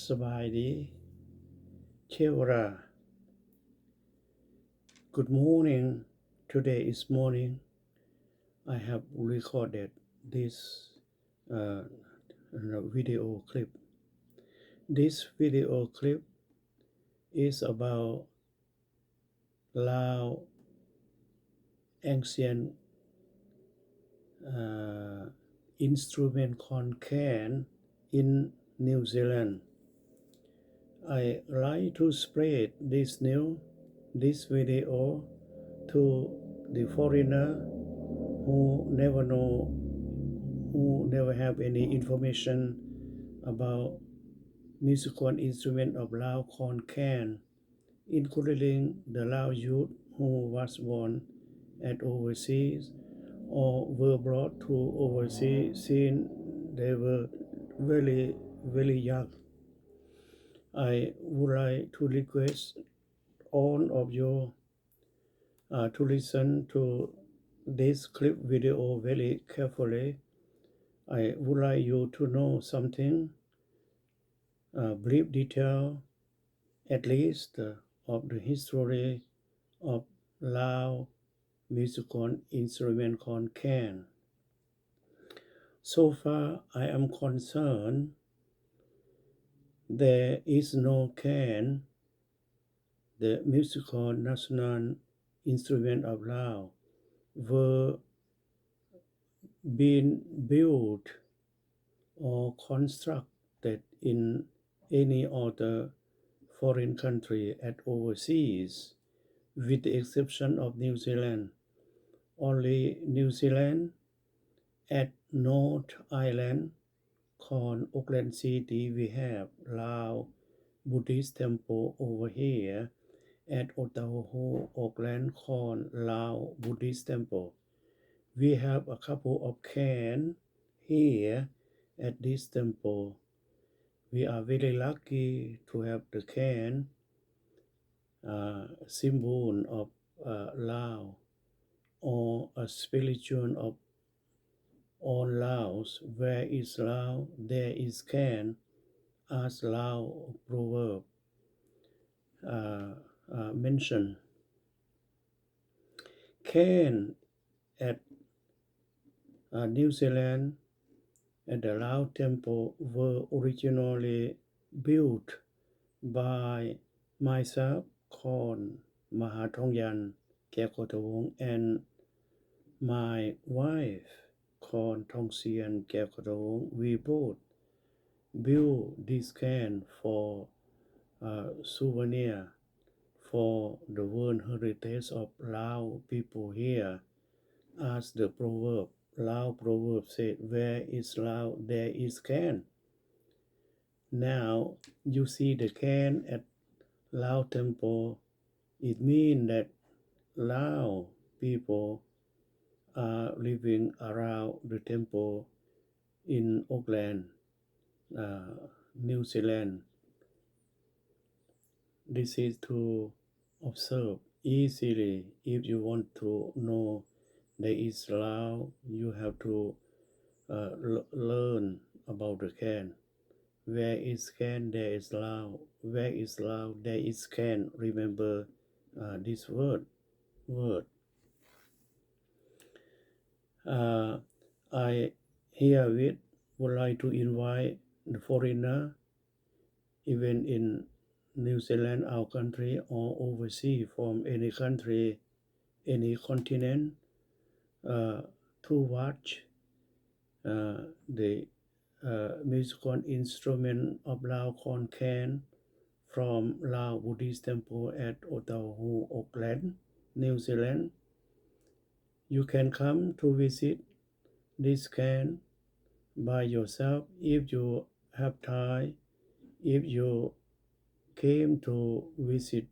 สบายดีเทวรา Good morning. Today is morning. I have recorded this uh, video clip. This video clip is about Lao ancient instrument called Khaen in New Zealand. I like to spread this video to the foreigner who never have any information about musical instrument of Lao called Khaen, including the Lao youth who was born at overseas or were brought to overseas since they were very young. I would like to request all of you to listen to this clip video very carefully. I would like you to know something, brief detail, at least, of the history of Lao musical instrument called Khaen. So far, I am concerned there is no Khaen, the musical national instrument of Lao, were being built or constructed in any other foreign country at overseas, with the exception of New Zealand. Only New Zealand at North Island called Auckland City, we have Lao Buddhist temple over here. At Otahuhu, Auckland called Lao Buddhist temple. We have a couple of Khaen here at this temple. We are very lucky to have the Khaen, symbol of Lao, or a spiritual of all Laos. Where is Lao, there is Khaen, as Lao proverb mentioned. Khaen at New Zealand at the Lao temple were originally built by myself, called Thogyanh and my wife, called Thogyanh. We both built this Khaen for souvenir for the World Heritage of Lao people here, as the Lao proverb said, where is Lao, there is Khaen. Now you see the Khaen at Lao temple. It means that Lao people are living around the temple in Auckland, New Zealand. This is to observe easily. If you want to know there is Lao, you have to learn about the Khaen. Where is Khaen, there is Lao. Where is Lao, there is Khaen. Remember this word. I herewith would like to invite the foreigner, even in New Zealand, our country, or overseas from any country, any continent, to watch the musical instrument of Lao called Khaen from Lao Buddhist temple at Otahuhu, Auckland, New Zealand. You can come to visit this Khaen by yourself if you have time. If you came to visit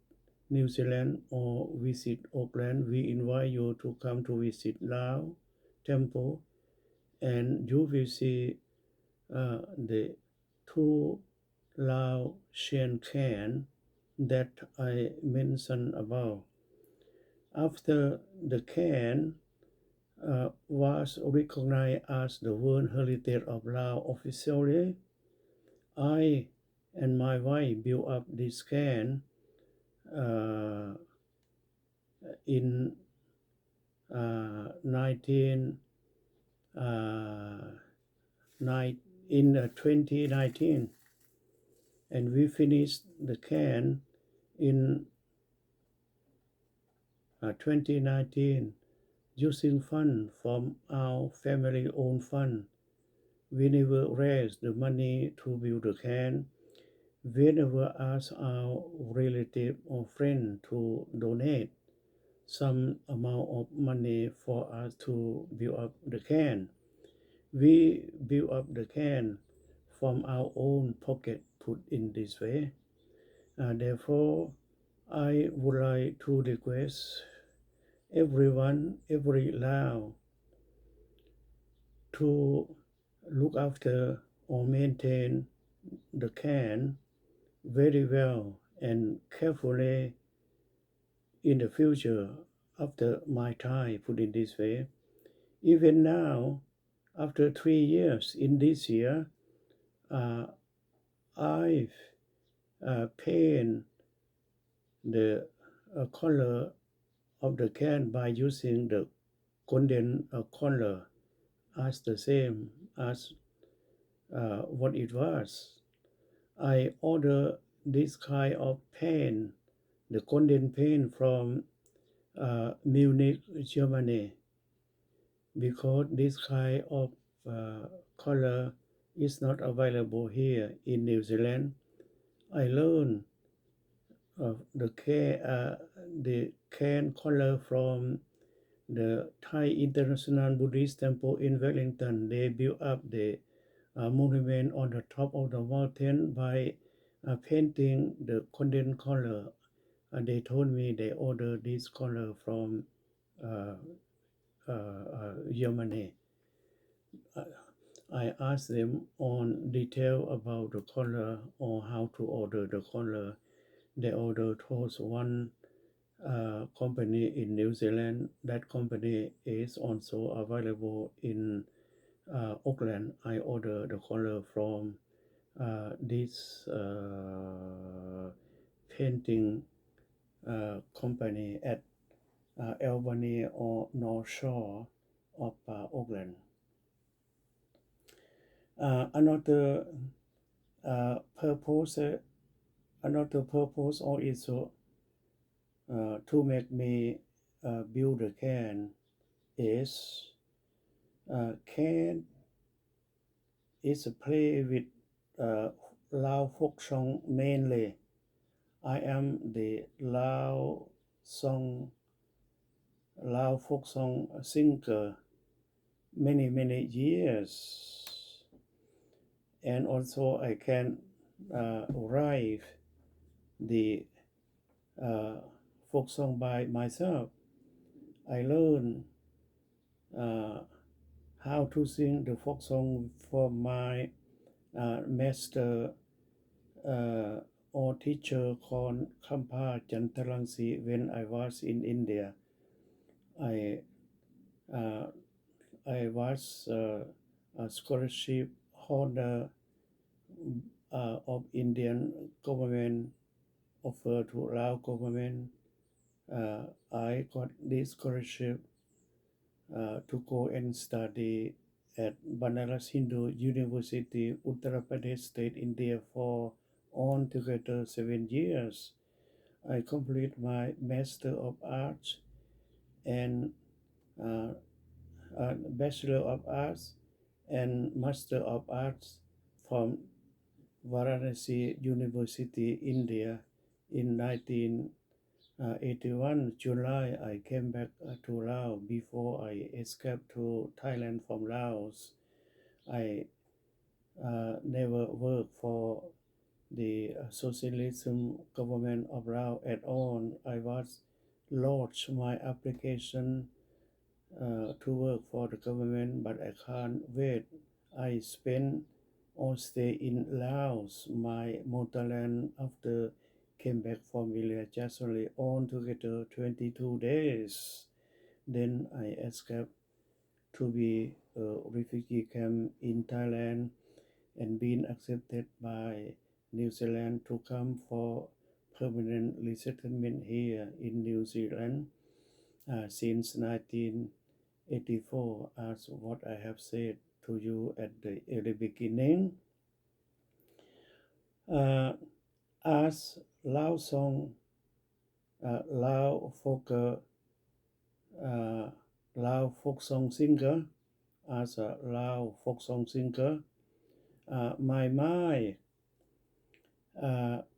New Zealand or visit Auckland, we invite you to come to visit Lao temple, and you will see the two Lao Shen Khaen that I mentioned above. After the Khaen was recognized as the World Heritage of Laos officially, I and my wife built up this Khaen in 19 in 2019, and we finished the Khaen in 2019 using fund from our family-owned fund. We never raised the money to build the Khaen. We never asked our relative or friend to donate some amount of money for us to build up the Khaen. We build up the Khaen from our own pocket, put in this way. Therefore, I would like to request everyone, every Lao, to look after or maintain the Khaen very well and carefully in the future after my time, put it this way. Even now, after 3 years in this year, uh, I've paint the color of the can by using the golden color as the same as what it was. I order this kind of paint, the golden paint from Munich, Germany, because this kind of color is not available here in New Zealand. I learned the can color from the Thai International Buddhist Temple in Wellington. They built up the monument on the top of the mountain by painting the golden color. They told me they ordered this color from uh, Germany. I asked them on detail about the color or how to order the color. They ordered towards one company in New Zealand. That company is also available in Auckland. I ordered the color from this painting company at Albany or North Shore of Auckland. Another purpose, another purpose or issue to make me build a can is can is a play with Lao folk song mainly. I am the Lao folk song singer many years, and also I can write the folk song by myself. I learn how to sing the folk song from my master or teacher called Khampa Chantarangsi when I was in India. I uh, I was a scholarship holder of Indian government offered to Lao government. I got this scholarship to go and study at Banaras Hindu University, Uttar Pradesh State, India for altogether 7 years. I complete my Master of Arts and uh, Bachelor of Arts and Master of Arts from Varanasi University, India in 1981. July, I came back to Laos before I escaped to Thailand from Laos. I never worked for the socialism government of Laos at all. I was lodged my application to work for the government, but I can't wait. I spent or stay in Laos, my motherland, after came back from India just only altogether 22 days. Then I escaped to be a refugee camp in Thailand and being accepted by New Zealand to come for permanent resettlement here in New Zealand since 1984, as what I have said to you at the early beginning. As Lao song, Lao folk song singer, as a Lao folk song singer, my mind,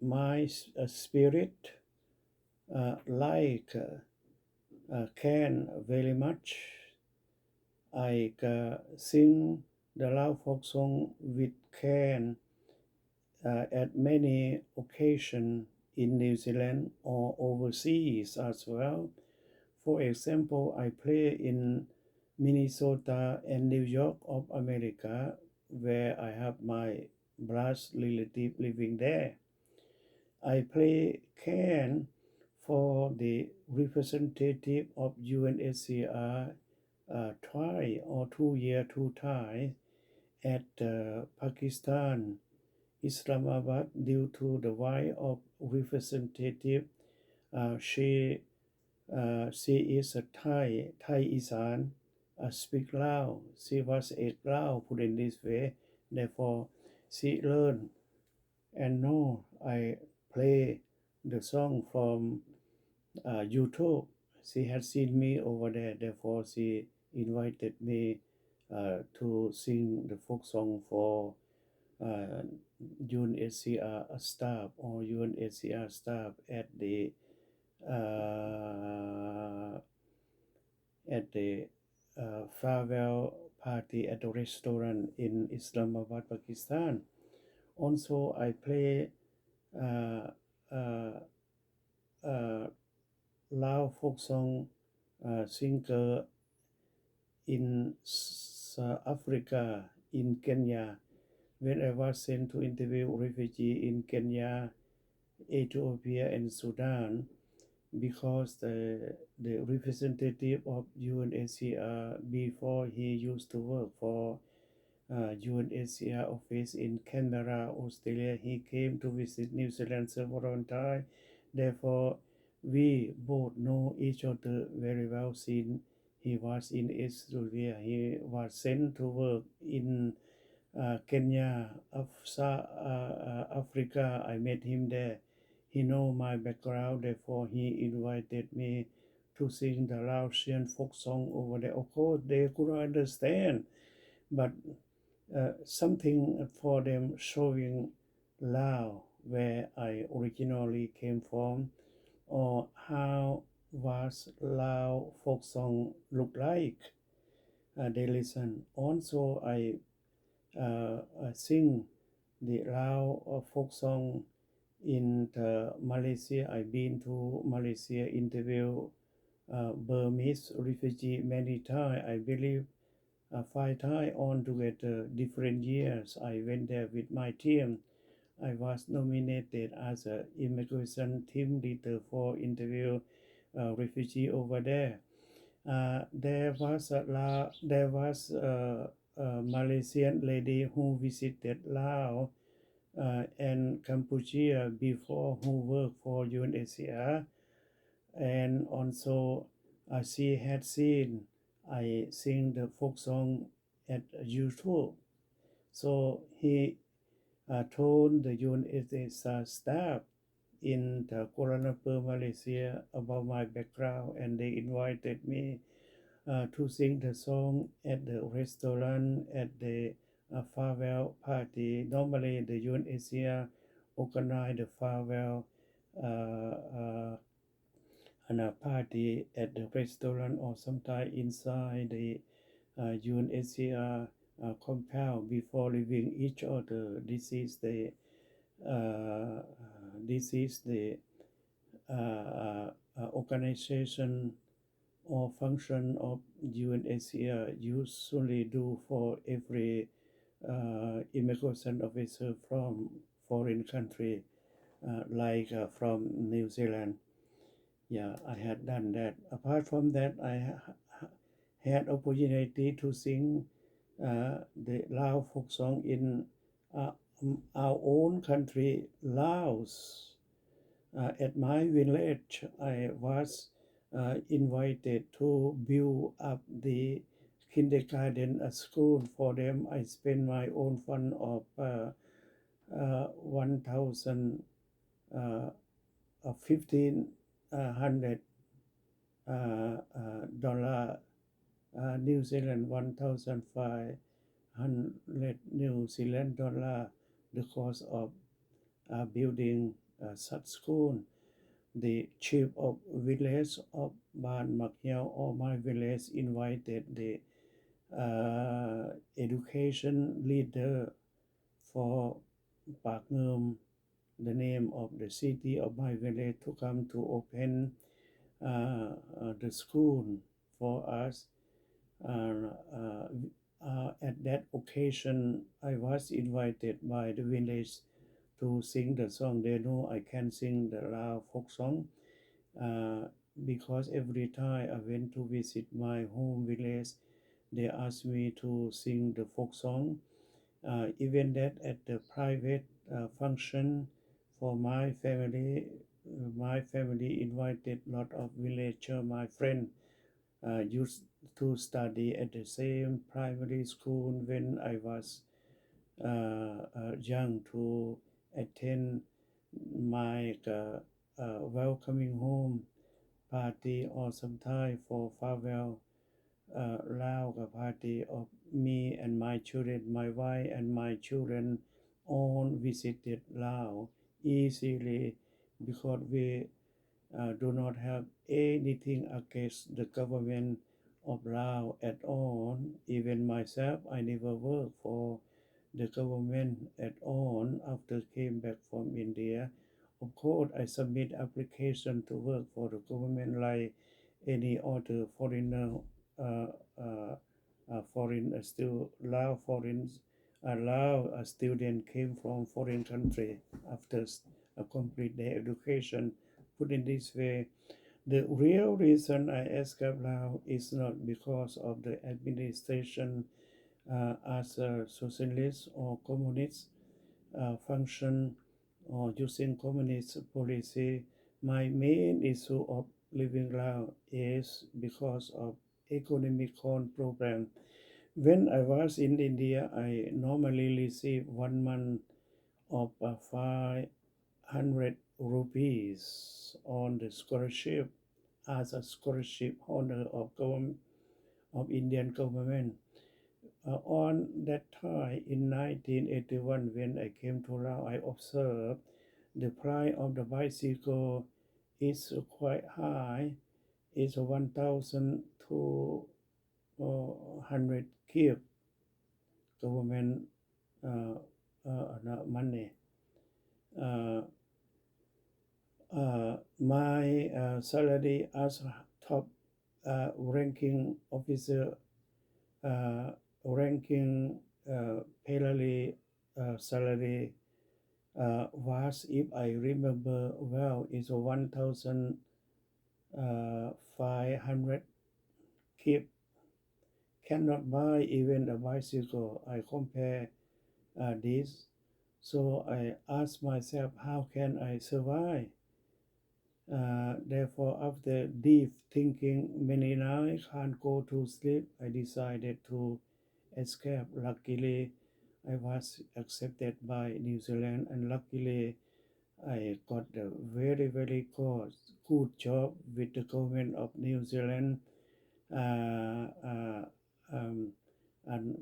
my spirit like Khaen very much. I sing the Lao folk song with Khaen at many occasions in New Zealand or overseas as well. For example, I play in Minnesota and New York of America, where I have my blood relative living there. I play Khaen for the representative of UNHCR twice or 2 years, 2 times at Pakistan, Islamabad, due to the wife of representative. She is a Thai Isan, speak Lao. She was a Lao, put in this way. Therefore, she learned and know I play the song from YouTube. She had seen me over there. Therefore, she invited me to sing the folk song for UNHCR staff or UNHCR staff at the farewell party at a restaurant in Islamabad, Pakistan. Also, I play Lao folk song singer in Africa, in Kenya, when I was sent to interview refugees in Kenya, Ethiopia, and Sudan, because the representative of UNHCR before he used to work for UNHCR office in Canberra, Australia. He came to visit New Zealand several times. Therefore, we both know each other very well since he was in Australia. He was sent to work in Kenya, Africa. I met him there. He know my background, therefore he invited me to sing the Laotian folk song over there. Of course, they couldn't understand, but something for them showing Lao, where I originally came from, or how was Lao folk song look like. They listen. Also, I sing the Lao folk song in Malaysia. I've been to Malaysia, interview Burmese refugee many times. I believe 5 times on together, different years. I went there with my team. I was nominated as an immigration team leader for interview refugee over there. There was a Malaysian lady who visited Laos and Cambodia before, who worked for UNHCR, and also she had seen I sing the folk song at YouTube. So he told the UNHCR staff in the Kuala Lumpur, Malaysia, about my background, and they invited me to sing the song at the restaurant at the farewell party. Normally, the UNHCR organize the farewell and a party at the restaurant or sometimes inside the UNHCR compound before leaving each other. This is the organization or function of UNHCR usually do for every immigration officer from foreign country, like from New Zealand. Yeah, I had done that. Apart from that, I had opportunity to sing the Lao folk song in our own country, Laos. At my village, I was invited to build up the kindergarten school for them. I spent my own fund of 1,000 1,500 dollar New Zealand 1,500 New Zealand dollar, the cost of building such school. The chief of village of Ban Makyao or my village invited the education leader for Pak Ngum, the name of the city of my village, to come to open the school for us. At that occasion, I was invited by the village to sing the song. They know I can sing the Lao folk song uh, because every time I went to visit my home village, they asked me to sing the folk song. Even that at the private function for my family invited lot of villager, my friend used to study at the same primary school when I was young to attend my welcoming home party or sometime for farewell Lao party of me and my children, my wife and my children all visited Lao easily because we do not have anything against the government of Laos at all. Even myself, I never worked for the government at all after came back from India. Of course, I submit application to work for the government like any other foreigner, uh, uh, foreign still Lao foreign, Lao student came from foreign country after complete their education. Put in this way, the real reason I escaped Laos is not because of the administration as a socialist or communist function or using communist policy. My main issue of living Laos is because of economic program. When I was in India, I normally receive 1 month of 500 rupees on the scholarship as a scholarship honor of Indian government. On that time in 1981, when I came to Laos, I observed the price of the bicycle is quite high. It's 1,200 kip government money. Uh, my salary as top ranking officer, uh, ranking parallel salary was, if I remember well, is 1,500 kip. Cannot buy even a bicycle. I compare this, so I ask myself, how can I survive? Therefore, after deep thinking many nights, can't go to sleep, I decided to escape. Luckily, I was accepted by New Zealand, and luckily, I got a very good job with the government of New Zealand, uh, uh, um, and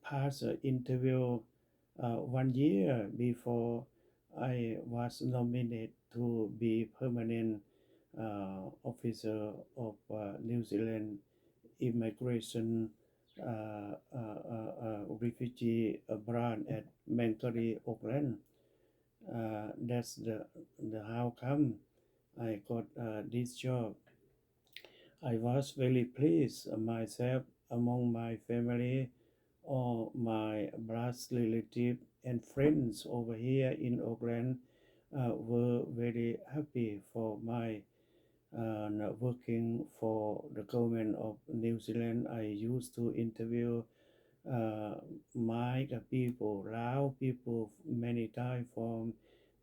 passed the interview 1 year before I was nominated to be permanent officer of New Zealand immigration refugee branch at Mentally, Auckland. That's the how come I got this job. I was very pleased myself among my family or my blood relative and friends over here in Auckland were very happy for my working for the government of New Zealand. I used to interview my people, Lao people, many times from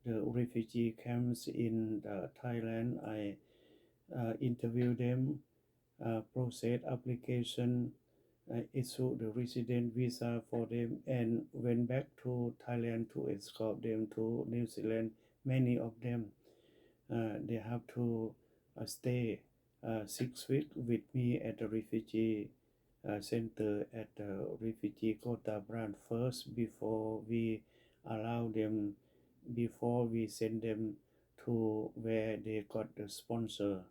the refugee camps in Thailand. I interview them, process application, issue the resident visa for them, and went back to Thailand to escort them to New Zealand. Many of them, they have to stay 6 weeks with me at the refugee center at the refugee Kota Brand first before we allow them, before we send them to where they got the sponsor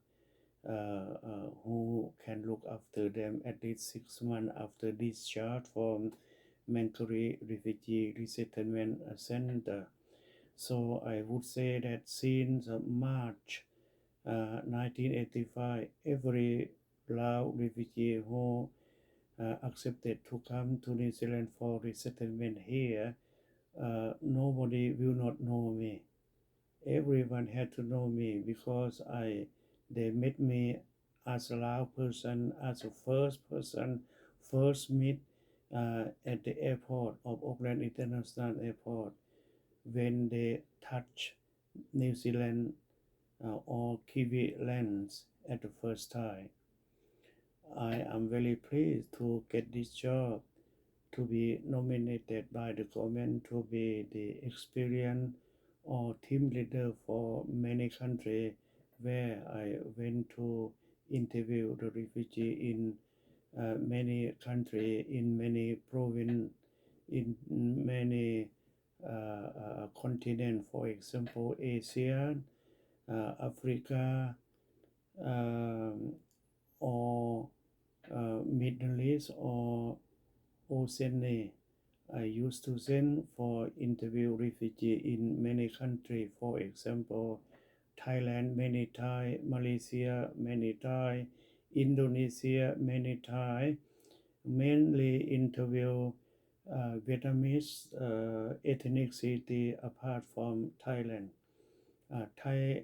who can look after them at least 6 months after discharge from Mentally Refugee Resettlement Center. So I would say that since March 1985, every Lao refugee who accepted to come to New Zealand for resettlement here, nobody will not know me. Everyone had to know me because they met me as a Lao person, as a first person, first meet at the airport of Auckland International Airport when they touch New Zealand or Kiwi lands at the first time. I am very pleased to get this job, to be nominated by the government to be the experienced or team leader for many countries where I went to interview the refugee in many countries, in many provinces, in many continents, for example, Asia, Africa, um, or Middle East or Oceania. I used to send for interview refugee in many countries, for example, Thailand many times, Malaysia many times, Indonesia many times, mainly interview Vietnamese ethnicity apart from Thailand. Thai,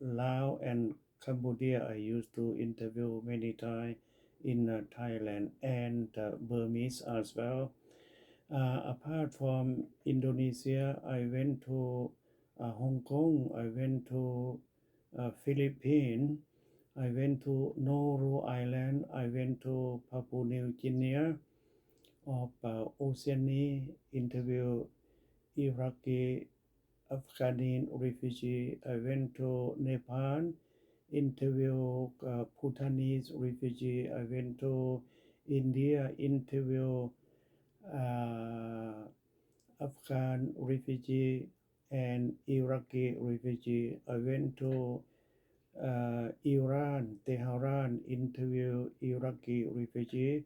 Laos and Cambodia I used to interview many times in Thailand and Burmese as well. Apart from Indonesia, I went to Hong Kong, I went to Philippines, I went to Nauru Island, I went to Papua New Guinea of Oceania, interview Iraqi Afghani refugee. I went to Nepal, interview Bhutanese refugee. I went to India, interview uh, Afghan refugee and Iraqi refugee. I went to Iran, Tehran, interview Iraqi refugee.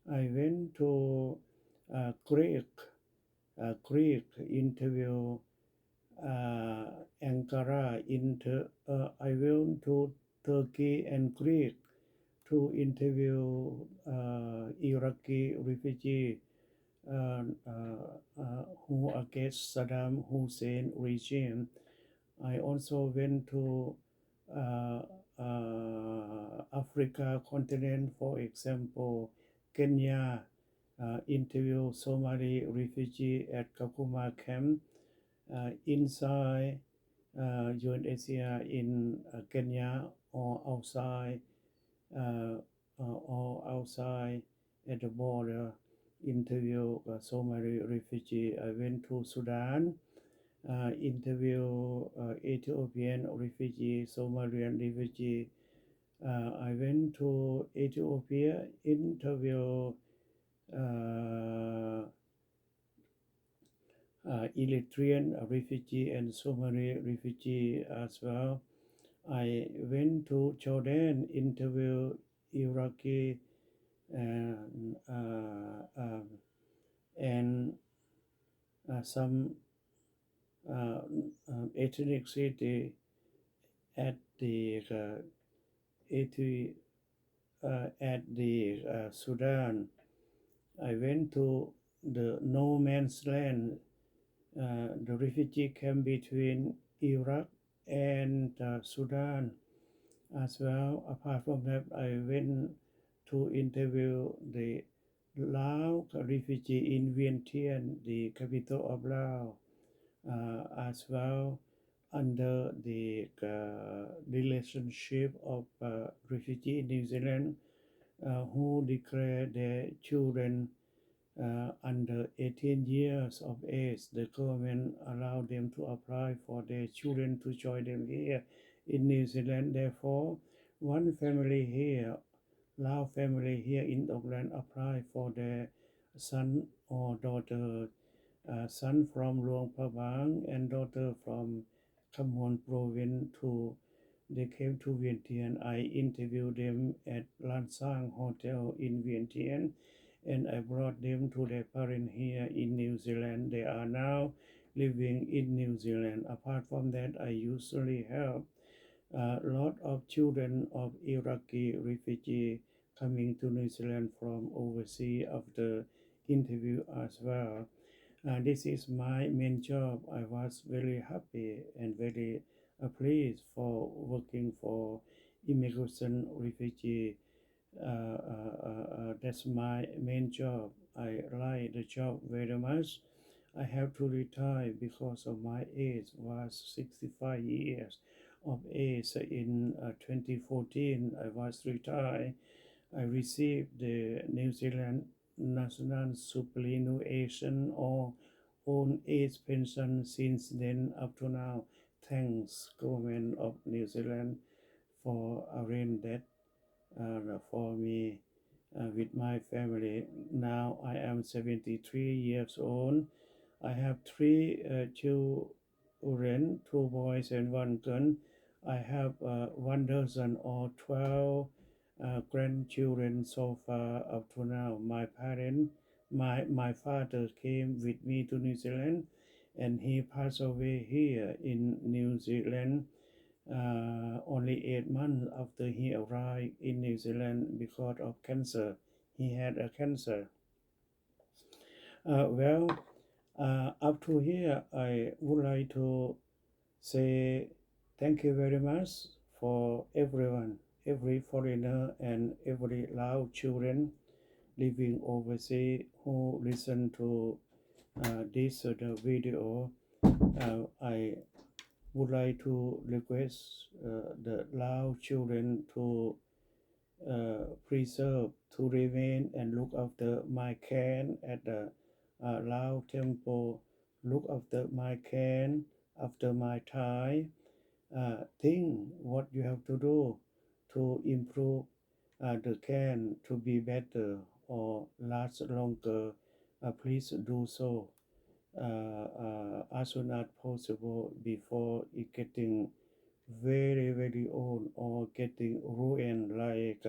I went to Greek, interview uh, Ankara. I went to Turkey and Greece to interview Iraqi refugee who against Saddam Hussein regime. I also went to uh, Africa continent, for example, Kenya, interview Somali refugee at Kakuma camp inside UNHCR in Kenya or outside at the border interview Somali refugee. I went to Sudan, interview Ethiopian refugee, Somalian refugee. I went to Ethiopia, interview Eritrean refugee and Somali refugee as well. I went to Jordan, interview Iraqi and, and some ethnicity at the Sudan. I went to the no man's land, the refugee camp between Iraq and Sudan as well. Apart from that, I went to interview the Laos refugee in Vientiane, the capital of Laos, as well under the relationship of refugee in New Zealand who declare their children under 18 years of age. The government allowed them to apply for their children to join them here in New Zealand. Therefore, one family here, Lao family here in Auckland, apply for their son or daughter, son from Luang Prabang and daughter from Khamon province to they came to Vientiane. I interviewed them at Lansang Hotel in Vientiane and I brought them to their parents here in New Zealand. They are now living in New Zealand. Apart from that, I usually help a lot of children of Iraqi refugee coming to New Zealand from overseas after interview as well. This is my main job. I was very happy and very pleased for working for immigration refugee. That's my main job. I like the job very much. I have to retire because of my age was 65 years of age. In 2014, I was retired. I received the New Zealand National Superannuation or old age pension since then up to now. Thanks government of New Zealand for arrange that for me with my family. Now I am 73 years old. I have three children, two boys and one girl. I have 1 dozen or 12 grandchildren so far up to now. My father came with me to New Zealand and he passed away here in New Zealand only 8 months after he arrived in New Zealand because of cancer. He had a cancer. Well, up to here, I would like to say thank you very much for everyone, every foreigner and every Lao children living overseas who listen to this video. I would like to request the Lao children to preserve, to remain and look after my Khaen at the Lao temple, look after my Khaen after my Thai. Think what you have to do to improve the Khaen to be better or last longer. Please do so as soon as possible before it getting very old or getting ruined like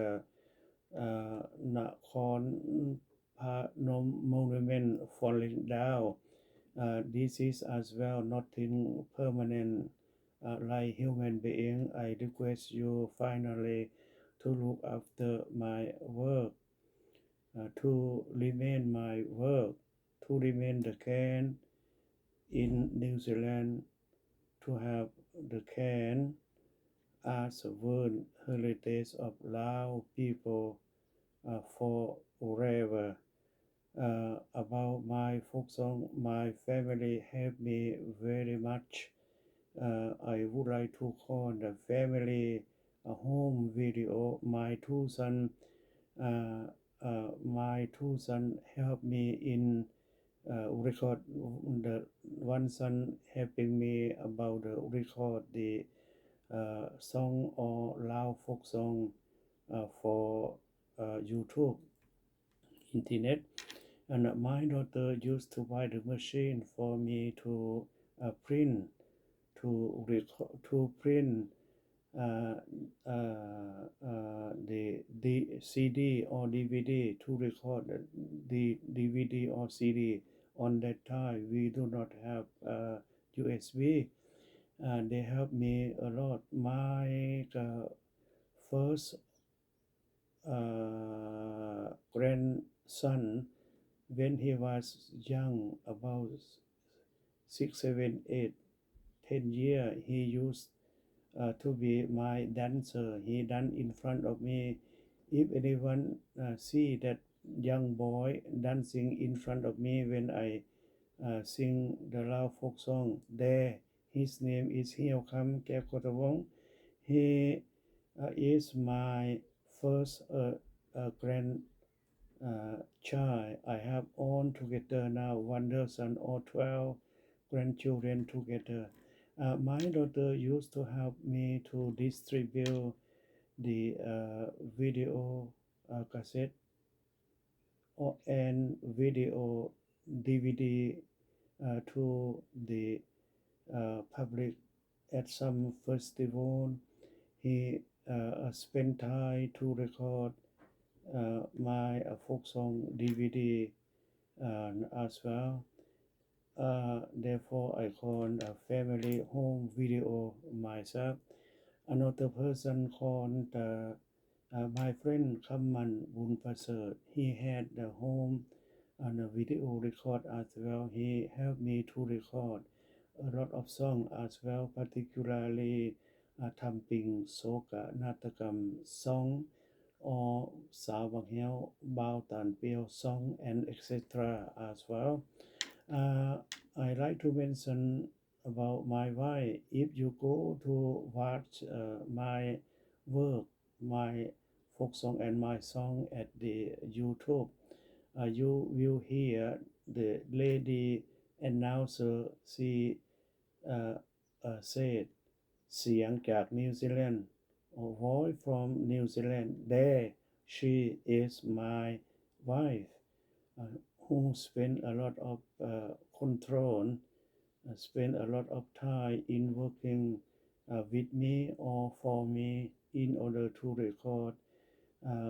Nakhon Phanom monument falling down. This is as well nothing permanent like human being. I request you finally to look after my work, to remain my work, to remain the Khaen in New Zealand, to have the Khaen as a world heritage of Lao people forever. About my folk song, my family helped me very much. I would like to call the family a home video. My two sons helped me in record. The one son helping me about the record the song or Lao folk song for YouTube, internet. And my daughter used to buy the machine for me to print, to print uh, the CD or DVD to record the DVD or CD. On that time, we do not have USB. They helped me a lot. My first grandson, when he was young, about 6, 7, 8, 10 years, he used to be my dancer. He dance in front of me. If anyone see that young boy dancing in front of me when I sing the Lao folk song. There, his name is Hieo Kam Kekotawong. He is my first grandchild. I have all together now 1 dozen or 12 grandchildren together. My daughter used to help me to distribute the video cassette and video DVD to the public at some festival. He spent time to record my folk song DVD as well. Therefore, I call a family home video myself. Another person called my friend Khaen Bunpasert. He had the home and a video record as well. He helped me to record a lot of songs as well, particularly Thamping Soka Natakam song or Sao Bang Hiao Bao Tan Pio song and etc. as well. I like to mention about my wife. If you go to watch my work, my folk song and my song at the YouTube, you will hear the lady announcer. She said เสียงจาก New Zealand or voice from New Zealand. There, she is my wife, who spent a lot of control, spend a lot of time in working with me or for me in order to record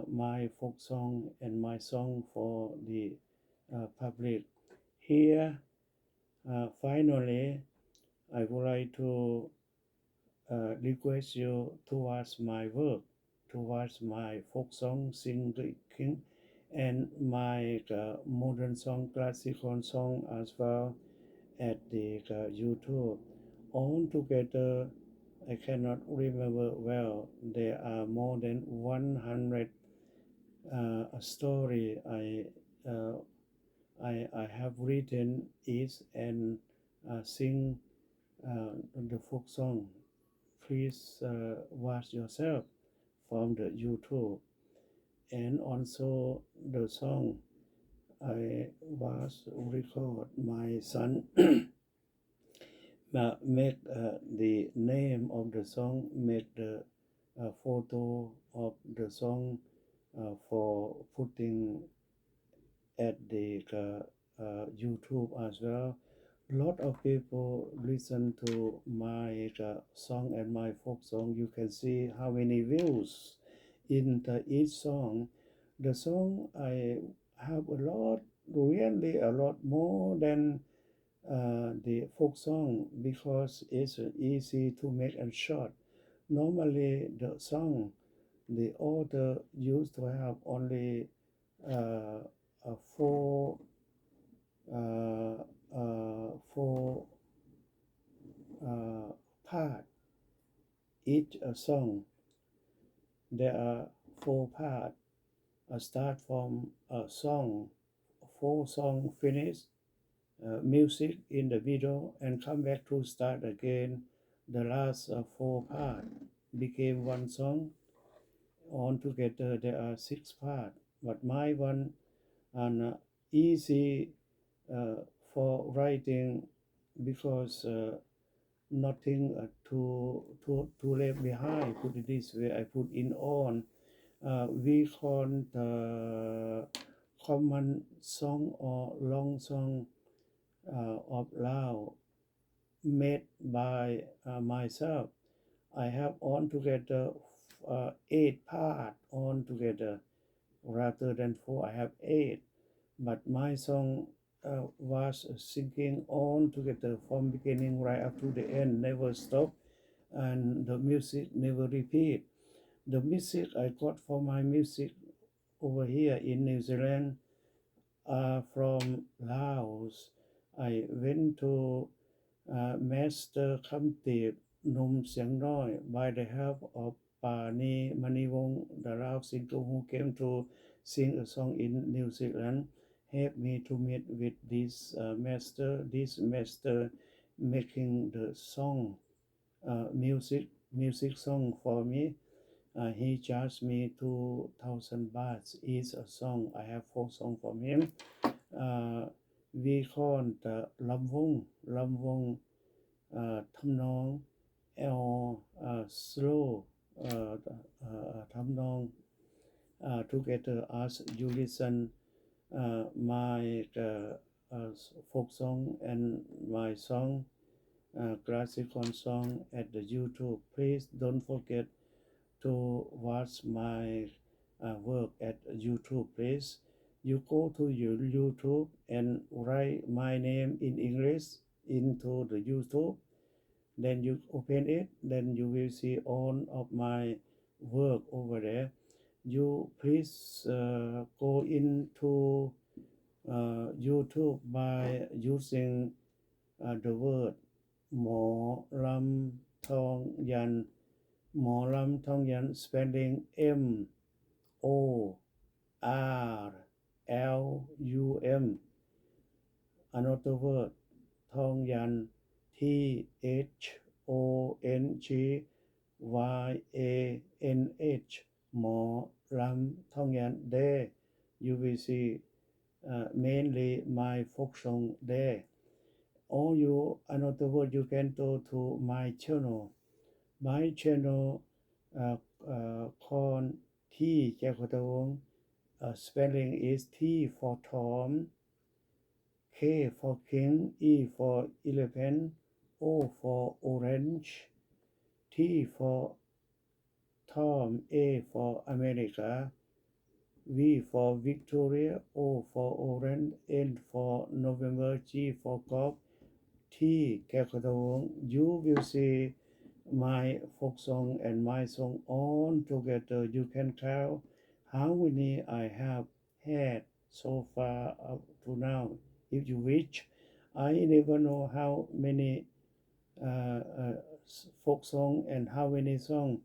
my folk song and my song for the public. Here, finally, I would like to request you towards my work, towards my folk song singing and my modern song, classical song as well at the YouTube. All together, I cannot remember well. There are more than 100 story uh, I have written it and sing the folk song. Please watch yourself from the YouTube. And also the song I was record my son make the name of the song, make the photo of the song for putting at the YouTube as well. Lot of people listen to my song and my folk song. You can see how many views in each song. The song I have a lot, really a lot more than the folk song because it's easy to make and short. Normally, the song, the author used to have only four uh, four part each song. There are four part. Start from a song, four song finish, music in the video, and come back to start again. The last four part became one song. Altogether, there are six part. But my one and easy uh, for writing because nothing to leave behind. Put it this way, I put in on. We call the common song or long song of Lao made by myself. I have on together 8 part on together rather than 4. I have 8, but my song was singing on together from beginning right up to the end, never stop, and the music never repeat. The music I got for my music over here in New Zealand from Laos. I went to Master Khamtip Num Siang Noi by the help of Pani Maniwong, the Lao singer who came to sing a song in New Zealand. Help me to meet with this master. This master making the song, music song for me. He charged me 2,000 bahts each a song. I have 4 songs from him. We call the Lam Vong, Tham Nong, or slow Tham Nong together as you listen my folk song and my song, classical song at the YouTube. Please don't forget to watch my work at YouTube. Please, you go to your YouTube and write my name in English into the YouTube. Then you open it. Then you will see all of my work over there. You please go into YouTube by using the word หมอลำทองยัน หมอลำทองยัน spelling MORLUM. Another word ทองยัน THONGYANH. หมอลำทองยัน There you will see mainly my folk song there. Or you another word you can go to my channel. My channel called T แก้วตะวง spelling is T for Tom, K for King, E for Elephant, O for Orange, T for Tom, A for America, V for Victoria, O for Orange, N for November, G for Golf, T แก้วตะวง You will see my folk song and my song all together. You can tell how many I have had so far up to now. If you wish, I never know how many folk song and how many songs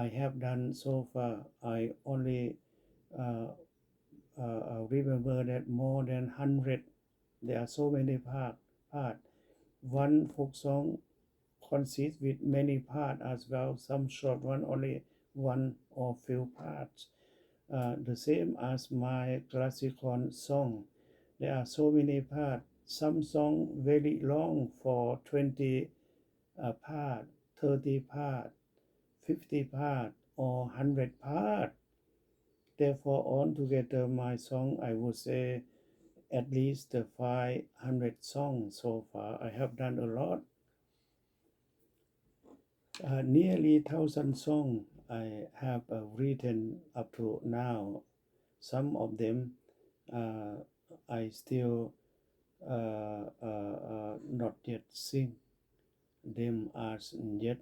I have done so far. I only remember that more than 100. There are so many parts. One folk song consists with many parts as well. Some short one, only one or few parts. The same as my classical song. There are so many parts. Some song very long for 20 parts, 30 parts, 50 parts, or 100 parts. Therefore, altogether, my song, I would say at least 500 songs so far. I have done a lot. Nearly 1,000 songs I have written up to now. Some of them I still not yet sing them as yet.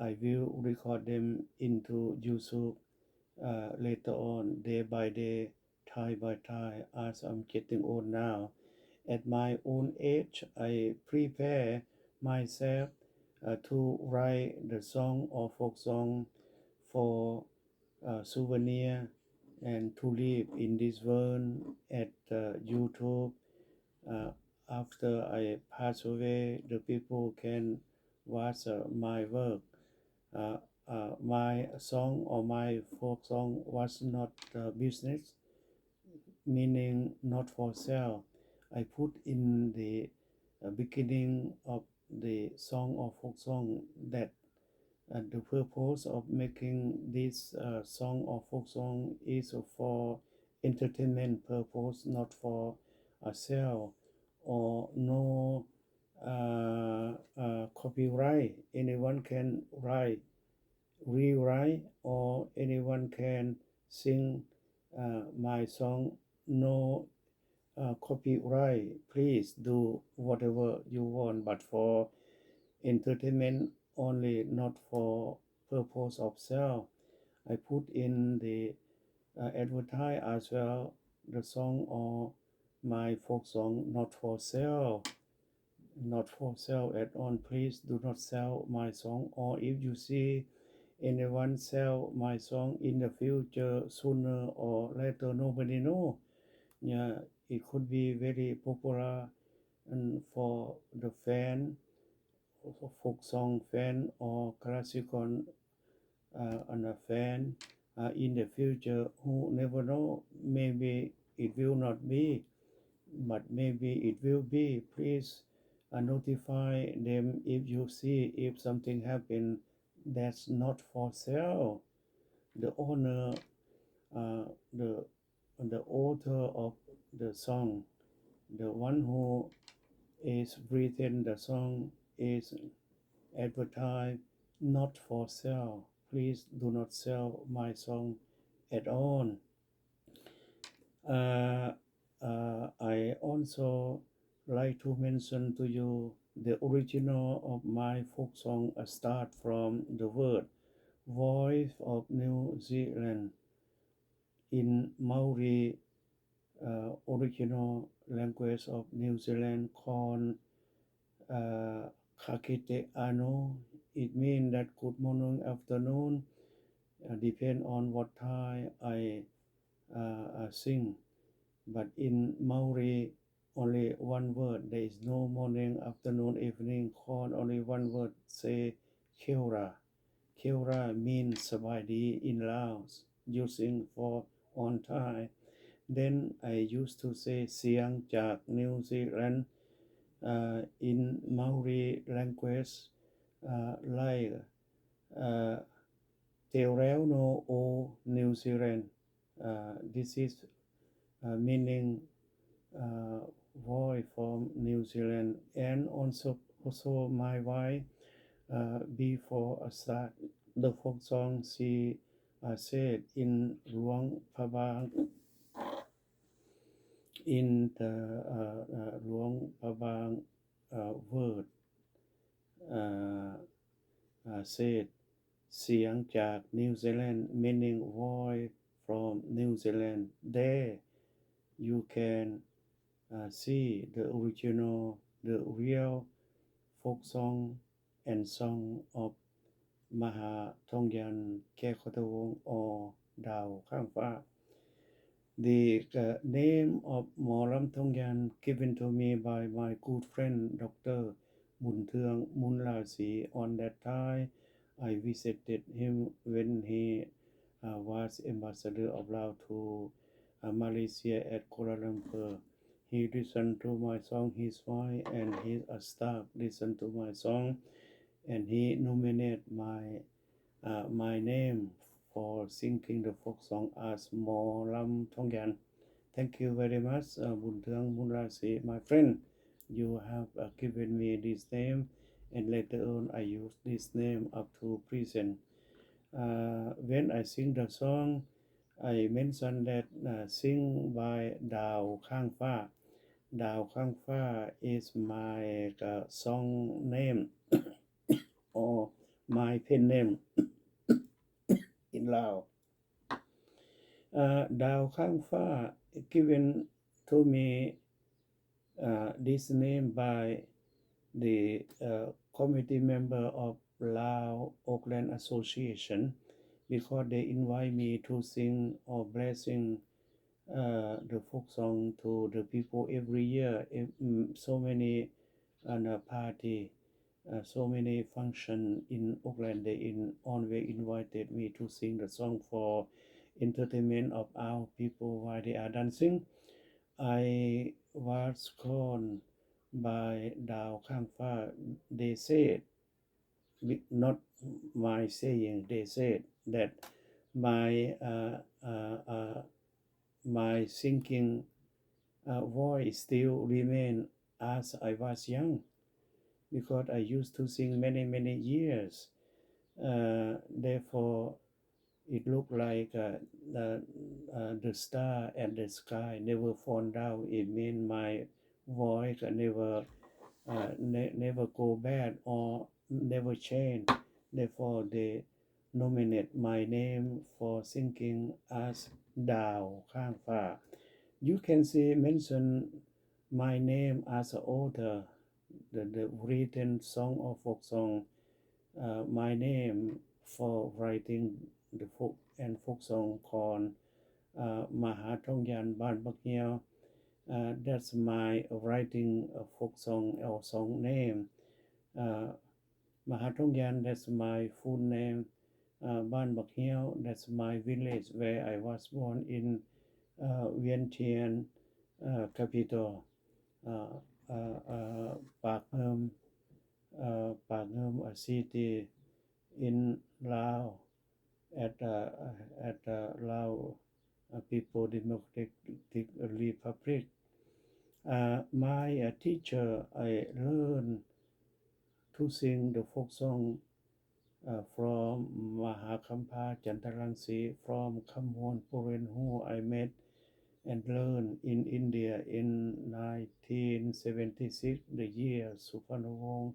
I will record them into YouTube later on, day by day, time by time, as I'm getting old now. At my own age, I prepare myself to write the song or folk song for souvenir and to live in this world at YouTube. After I pass away, the people can watch my work. My song or my folk song was not business, meaning not for sale. I put in the beginning of the song or folk song that the purpose of making this song or folk song is for entertainment purpose, not for a sale or no copyright. Anyone can rewrite, or anyone can sing my song. No copyright. Please do whatever you want, but for entertainment only, not for purpose of sale. I put in the advertise as well the song or my folk song, not for sale. Not for sale at all. Please do not sell my song. Or if you see anyone sell my song in the future sooner or later, nobody know. Yeah, it could be very popular and for the fan, for folk song fan or classical and a fan in the future. Who never know? Maybe it will not be, but maybe it will be. Please notify them if you see if something happen that's not for sale. The owner, uh, the the author of the song, the one who is written the song is advertised not for sale. Please do not sell my song at all. Uh, I also like to mention to you the original of my folk song start from the word voice of New Zealand in Maori original language of New Zealand called uh, Kakite Ano. It means that good morning, afternoon, depend on what time I sing. But in Maori, only one word. There is no morning, afternoon, evening. Called only one word. Say Keora. Keora means สบายดี in Laos, using for on time. Then I used to say เสียงจาก New Zealand in Maori language like uh, Te reo no o New Zealand. This is meaning uh, voice from New Zealand, and also my wife before I start the folk song she said in Luang Prabang in the Luang Prabang word said เสียงจาก New Zealand meaning voice from New Zealand. There you can see the original, the real folk song and song of Maha Thogyanh แก้ว Kotawong or ดาวข้างฟ้า The name of Moram Thogyanh given to me by my good friend Dr. Bunthương Munlasi. On that time, I visited him when he was ambassador of Laos to Malaysia at Kuala Lumpur. He listened to my song, his wife and his staff listened to my song, and he nominated my name for singing the folk song as Moram Thogyanh. Thank you very much, Bunthương Munlasi, my friend. You have given me this name, and later on I use this name up to present. When I sing the song, I mentioned that sing by Dao Khang Fa. Dao Khang Fa is my song name or my pen name in Lao. Dao Khang Fa given to me this name by the committee member of Lao Auckland Association because they invite me to sing or blessing the folk song to the people every year. So many party, so many function in Auckland. They always invited me to sing the song for entertainment of our people while they are dancing. I was called by Dao Khang Fa. They said, not my saying, they said that my my singing voice still remain as I was young because I used to sing many years. Therefore, it looked like the star and the sky never fall down. It means my voice never go bad or never change. Therefore, they nominate my name for singing as Dao Khang Fa. You can see mention my name as an author, the written song or folk song. My name for writing the folk song called Maha Thogyanh Ban Bak Hiao. That's my writing folk song or song name. Uh, Maha Thogyanh, that's my full name. Ban Bak Hiao, that's my village where I was born in Vientiane capital. Uh, Pak Ngum, a city in Laos at Laos People Democratic Republic. My teacher, I learned to sing the folk song from Mahakampa Jantarangsi from Khamwon Puren, who I met and learned in India in 1976, the year Suparnawong,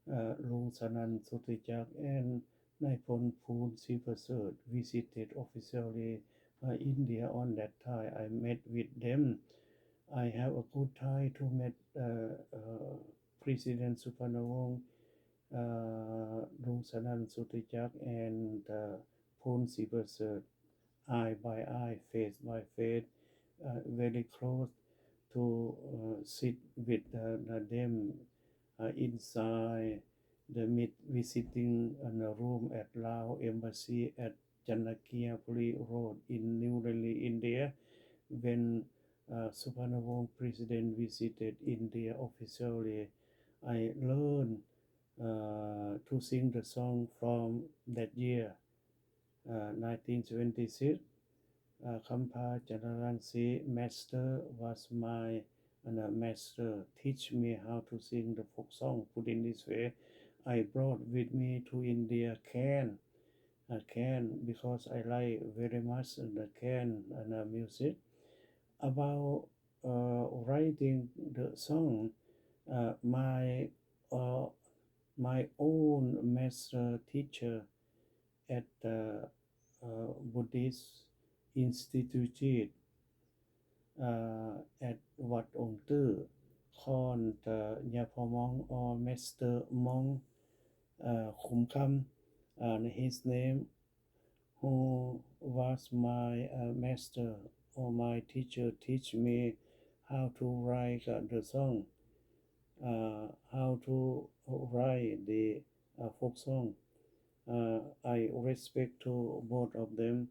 Lung Sanan Sutijak, and Naipon Poon Siprasert visited officially India on that time. I met with them. I have a good time to meet President Suparnawong, Lung Sanan Sutijak, and Poon Siprasert, eye by eye, face by face, very close to sit with them inside the visiting a room at Lao Embassy at Chanakya-Puri Road in New Delhi, India, when Suparnawong President visited India officially. I learned to sing the song from that year, 1976. Kampa Janarangsi master was my master, teach me how to sing the folk song. Put in this way, I brought with me to India Khaen because I like very much the Khaen music. About writing the song, my uh, my own master teacher at the Buddhist Institute at Wat Ong Tu called Nhà Phò Mong or Master Mong Khum Kham, and his name, who was my master or my teacher, teach me how to write the song, how to write the folk song. I respect to both of them.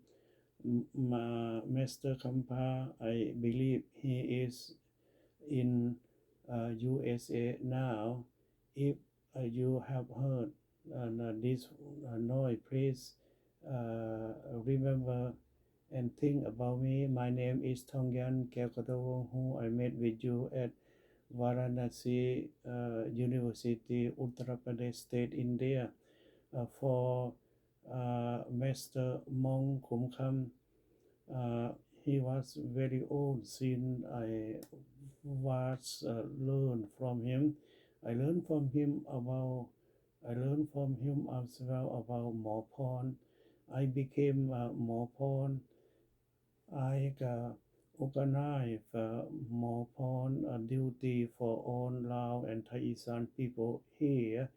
Master Kampa, I believe he is in USA now. If you have heard this noise, please remember and think about me. My name is Thogyanh Kelkatawong, who I met with you at Varanasi University, Uttar Pradesh State, India. For Master Mong Kum Kham, he was very old since I was learned from him. I learned from him as well about Morpon. I became Morpon. I organized Morpon duty for all Lao and Thai Isan people here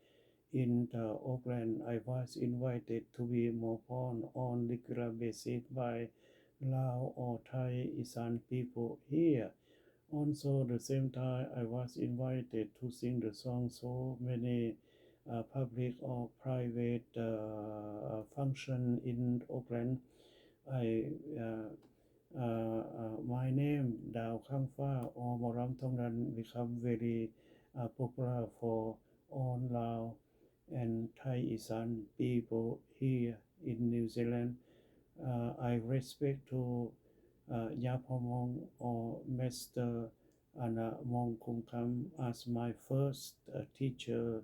in Auckland. I was invited to be Morpon on regular basis by Lao or Thai Isan people here. Also, the same time, I was invited to sing the song so many public or private function in Auckland. I my name Dao Khang Fa or Moram Thongran become very popular for all Lao and Thai Isan people here in New Zealand. I respect to Yapamong or Master Anna Mong Kum Kam as my first teacher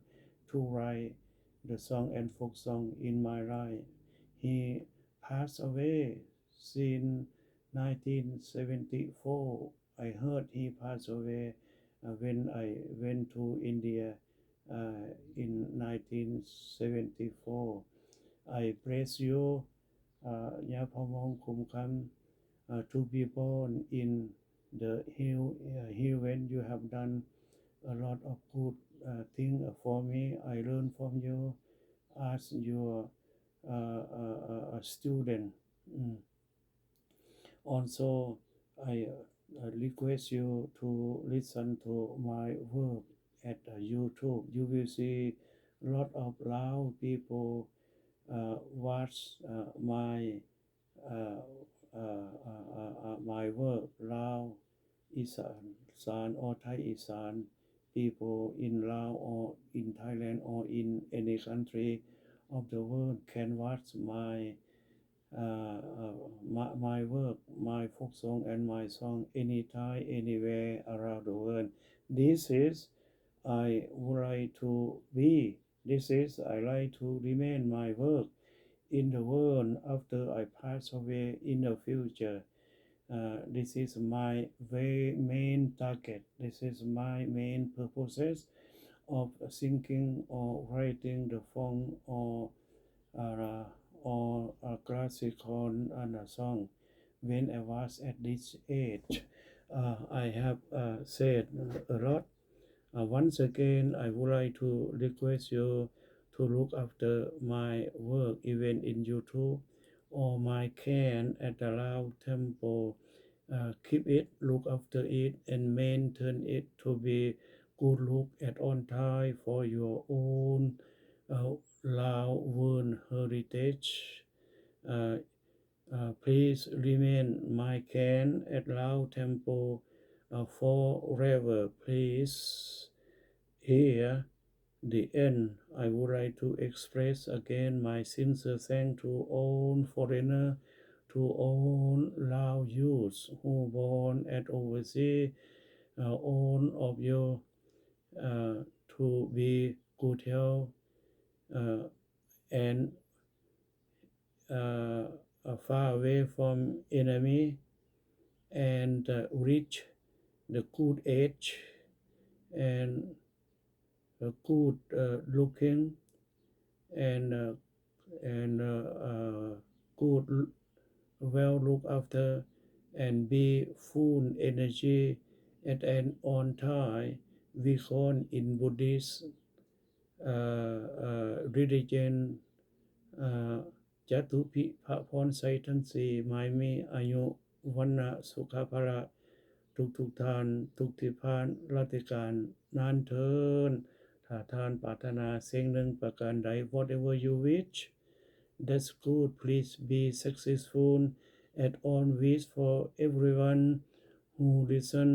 to write the song and folk song in my life. He passed away since 1974. I heard he passed away when I went to India in 1974. I praise you, Yapamong Kum Kam, to be born in the hill when you have done a lot of good things for me. I learn from you as your student. Also, I request you to listen to my work at YouTube. You will see a lot of Lao people watch uh, my work. Lao, Isan or Thai Isan people in Laos or in Thailand or in any country of the world can watch my work, my folk song and my song anytime, anywhere around the world. This is I would like to be. This is I like to remain my work in the world after I pass away in the future. This is my very main target. This is my main purposes of singing or writing the song uh, or a classical and a song. When I was at this age, I have said a lot. Once again, I would like to request you to look after my work, even in YouTube or my can at the Lao Temple. Keep it, look after it, and maintain it to be good look at on time for your own Lao world heritage. Uh, Please remain my can at Lao Temple forever, please. Here, the end, I would like to express again my sincere thanks to all foreigners, to all Lao youths who born at overseas, all of you to be good health uh, and uh, far away from enemy and reach the good age and good looking and good well look after and be full energy at an on time. We call in Buddhist religion จตุพิพะพรไซทั้งสี่หมายมีอายุวันนะสุขภาระทุกทานทุกที่พานราชการนานเทินถ้าทานปรารถนาสิ่งหนึ่งประการใด whatever you wish that's good please be successful at all wish for everyone who listen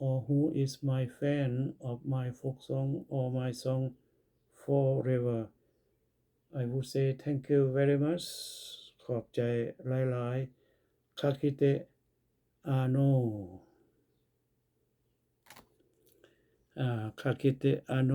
or who is my fan of my folk song or my song forever I would say thank you very much ขอบใจหลายๆคาคิเตะอาโนคาคิเตะอาโน